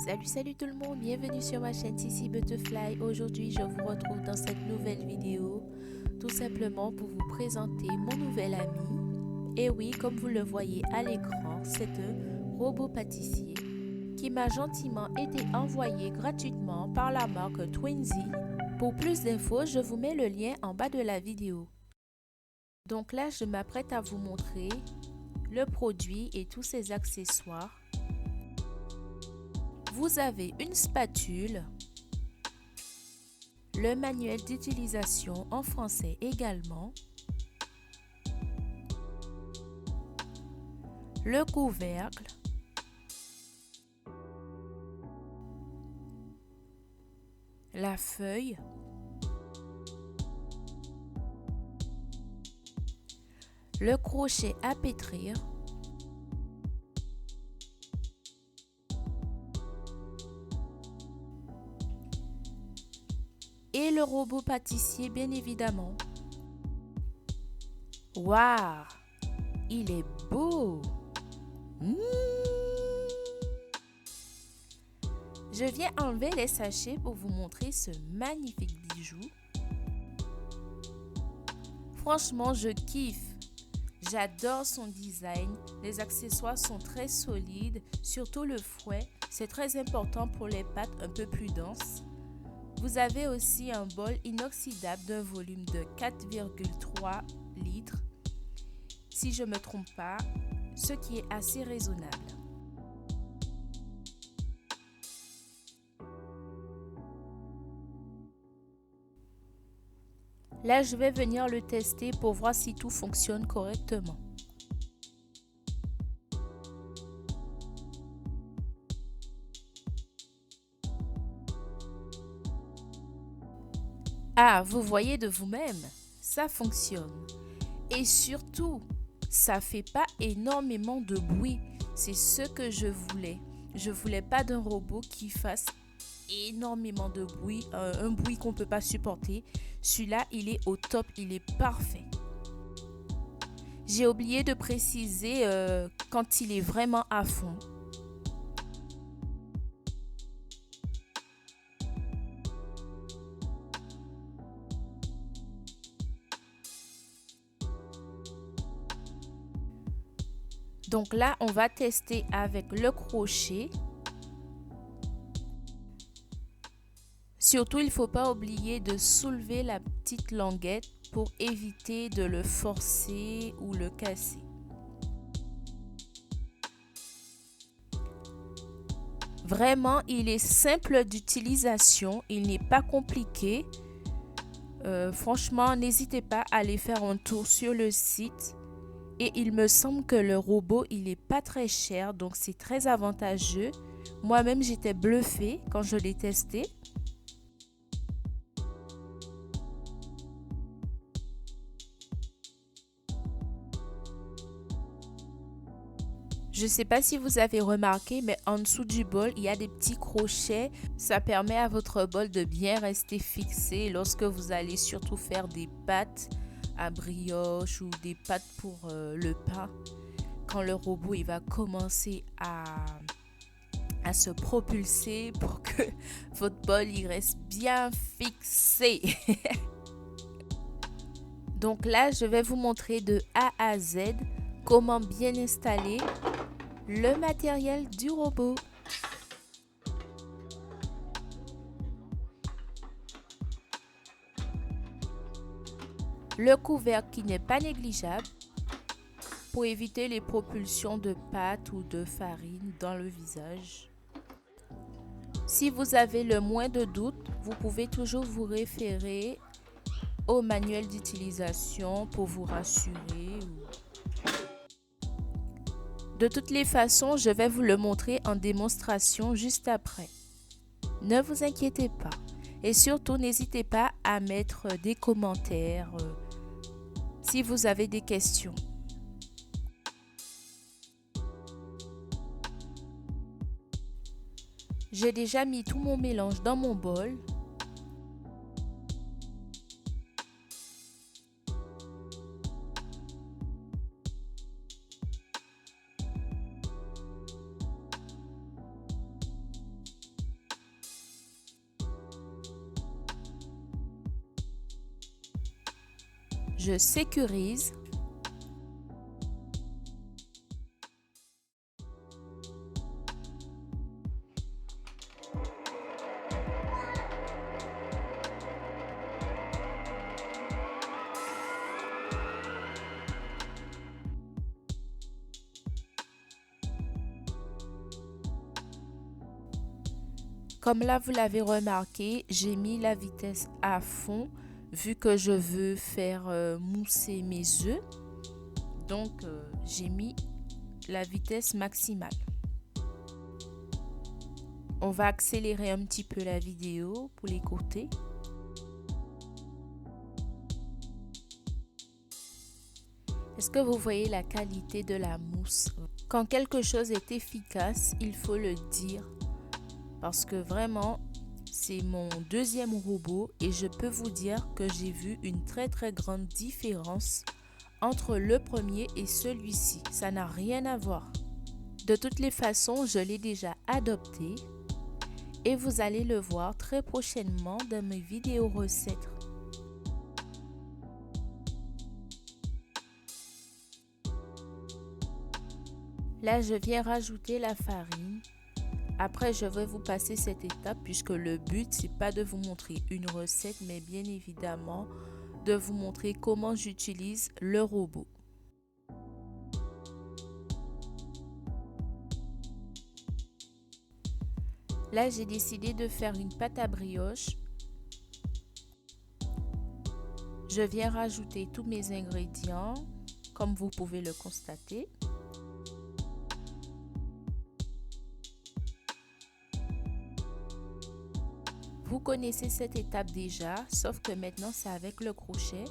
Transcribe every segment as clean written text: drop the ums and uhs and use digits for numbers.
Salut tout le monde, bienvenue sur ma chaîne Sissi Butterfly. Aujourd'hui je vous retrouve dans cette nouvelle vidéo tout simplement pour vous présenter mon nouvel ami. Et oui, comme vous le voyez à l'écran, c'est un robot pâtissier qui m'a gentiment été envoyé gratuitement par la marque Twinsy. Pour plus d'infos, je vous mets le lien en bas de la vidéo. Donc là, je m'apprête à vous montrer le produit et tous ses accessoires. Vous avez une spatule, le manuel d'utilisation en français également, le couvercle, la feuille, le crochet à pétrir, et le robot pâtissier bien évidemment. Waouh, il est beau. Je viens enlever les sachets pour vous montrer ce magnifique bijou. Franchement, je kiffe. J'adore son design. Les accessoires sont très solides, surtout le fouet. C'est très important pour les pâtes un peu plus denses. Vous avez aussi un bol inoxydable d'un volume de 4,3 litres, si je ne me trompe pas, ce qui est assez raisonnable. Là, je vais venir le tester pour voir si tout fonctionne correctement. Ah, vous voyez de vous-même, ça fonctionne. Et surtout, ça fait pas énormément de bruit. C'est ce que je voulais. Je voulais pas d'un robot qui fasse énormément de bruit, un bruit qu'on peut pas supporter. Celui-là, il est au top, il est parfait. J'ai oublié de préciser quand il est vraiment à fond. Donc là, on va tester avec le crochet. Surtout, il ne faut pas oublier de soulever la petite languette pour éviter de le forcer ou le casser. Vraiment, il est simple d'utilisation, il n'est pas compliqué. Franchement, n'hésitez pas à aller faire un tour sur le site. Et il me semble que le robot, il n'est pas très cher, donc c'est très avantageux. Moi-même, j'étais bluffée quand je l'ai testé. Je ne sais pas si vous avez remarqué, mais en dessous du bol, il y a des petits crochets. Ça permet à votre bol de bien rester fixé lorsque vous allez surtout faire des pâtes à brioche ou des pâtes pour le pain. Quand le robot il va commencer à se propulser pour que votre bol il reste bien fixé. Donc là, je vais vous montrer de A à Z comment bien installer le matériel du robot. Le couvercle qui n'est pas négligeable pour éviter les propulsions de pâte ou de farine dans le visage. Si vous avez le moins de doute, vous pouvez toujours vous référer au manuel d'utilisation pour vous rassurer. De toutes les façons, je vais vous le montrer en démonstration juste après. Ne vous inquiétez pas. Et surtout, n'hésitez pas à mettre des commentaires si vous avez des questions. J'ai déjà mis tout mon mélange dans mon bol. je sécurise. Comme là, vous l'avez remarqué, j'ai mis la vitesse à fond vu que je veux faire mousser mes œufs. Donc, j'ai mis la vitesse maximale. On va accélérer un petit peu la vidéo pour les côtés. Est-ce que vous voyez la qualité de la mousse? Quand quelque chose est efficace, il faut le dire. Parce que vraiment, c'est mon deuxième robot et je peux vous dire que j'ai vu une très grande différence entre le premier et celui-ci. Ça n'a rien à voir. De toutes les façons, je l'ai déjà adopté et vous allez le voir très prochainement dans mes vidéos recettes. Là, je viens rajouter la farine. Après, je vais vous passer cette étape puisque le but, c'est pas de vous montrer une recette, mais bien évidemment de vous montrer comment j'utilise le robot. Là, j'ai décidé de faire une pâte à brioche. Je viens rajouter tous mes ingrédients, comme vous pouvez le constater. Vous connaissez cette étape déjà, sauf que maintenant c'est avec le crochet.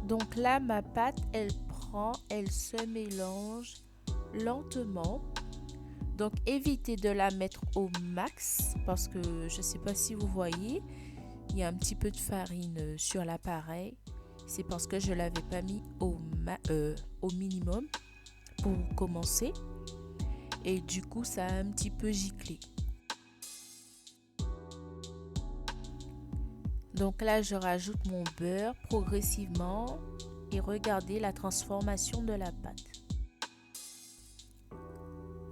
Donc là, ma pâte, elle se mélange lentement. Donc, évitez de la mettre au max parce que je ne sais pas si vous voyez, il y a un petit peu de farine sur l'appareil. C'est parce que je ne l'avais pas mis au minimum pour commencer. Et du coup, ça a un petit peu giclé. Donc là, je rajoute mon beurre progressivement et regardez la transformation de la pâte.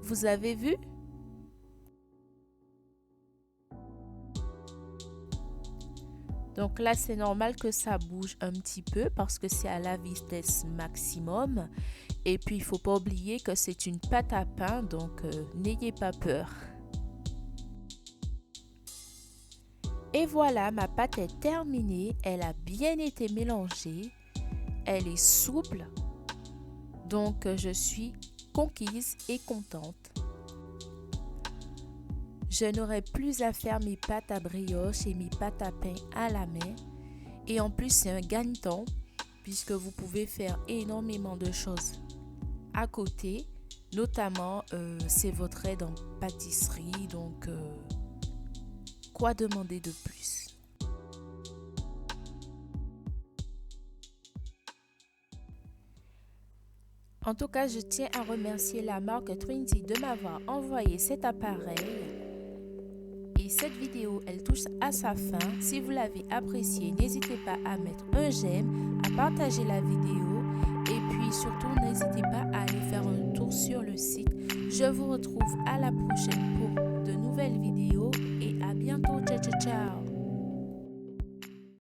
Vous avez vu? Donc là, c'est normal que ça bouge un petit peu parce que c'est à la vitesse maximum. Et puis, il ne faut pas oublier que c'est une pâte à pain, donc n'ayez pas peur. Et voilà, ma pâte est terminée. Elle a bien été mélangée. Elle est souple. Donc, je suis conquise et contente. Je n'aurai plus à faire mes pâtes à brioche et mes pâtes à pain à la main. Et en plus, c'est un gagne-temps puisque vous pouvez faire énormément de choses à côté. Notamment, c'est votre aide en pâtisserie. Donc, quoi demander de plus? En tout cas, je tiens à remercier la marque Twinty de m'avoir envoyé cet appareil. Et cette vidéo, elle touche à sa fin. Si vous l'avez appréciée, n'hésitez pas à mettre un j'aime, à partager la vidéo. Et puis surtout, n'hésitez pas à aller faire un tour sur le site. Je vous retrouve à la prochaine pour de nouvelles vidéos. Et à bientôt. Ciao, ciao, ciao.